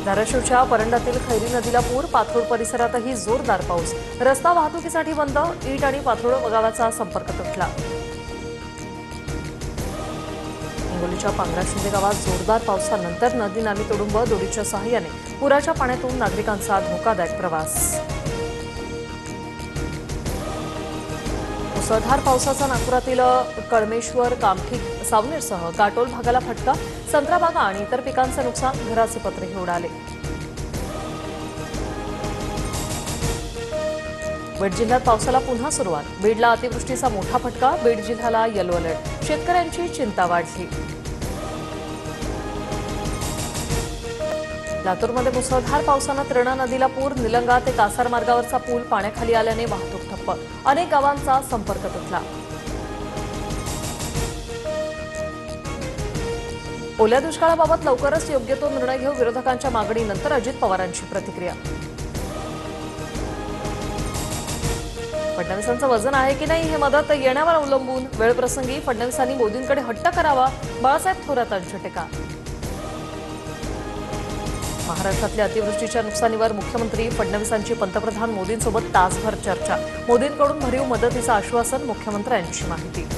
धाराशिवच्या परंडातील खैरी नदीला पूर, पाथरोड परिसरातही जोरदार पाऊस. रस्ता वाहतुकीसाठी बंद, ईट आणि पाथरोड गावाचा संपर्क तुटला. हिंगोलीच्या पांगराशिंदे गावात जोरदार पावसानंतर नदी नाली तुडुंब, दोरीच्या सहाय्याने पुराच्या पाण्यातून नागरिकांचा धोकादायक प्रवास. मुसळधार पावसाचा नागपुरातील कळमेश्वर, कामठी, सावनेरसह काटोल भागाला फटका. संत्रा बागा आणि इतर पिकांचं नुकसान, घराचे पत्रेही उडाले. बीड जिल्ह्यात पावसाला पुन्हा सुरुवात. बीडला अतिवृष्टीचा मोठा फटका. बीड जिल्ह्याला येलो अलर्ट. शेतकऱ्यांची चिंता वाढली. लातूरमध्ये मुसळधार पावसानं तृणा नदीला पूर. निलंगा ते कासार मार्गावरचा पूल पाण्याखाली आल्याने वाहतूक ठप्प. अनेक गावांचा संपर्क तुटला. ओल्या दुष्काळाबाबत लवकरच योग्य तो निर्णय घेऊ, विरोधकांच्या मागणीनंतर अजित पवारांची प्रतिक्रिया. फडणवीसांचं वजन आहे की नाही हे मदत येण्यावर अवलंबून. वेळप्रसंगी फडणवीसांनी मोदींकडे हट्ट करावा, बाळासाहेब थोरातांची टीका. महाराष्ट्रातल्या अतिवृष्टीच्या नुकसानीवर मुख्यमंत्री फडणवीसांची पंतप्रधान मोदींसोबत तासभर चर्चा. मोदींकडून भरीव मदतीचं आश्वासन, मुख्यमंत्र्यांची माहिती.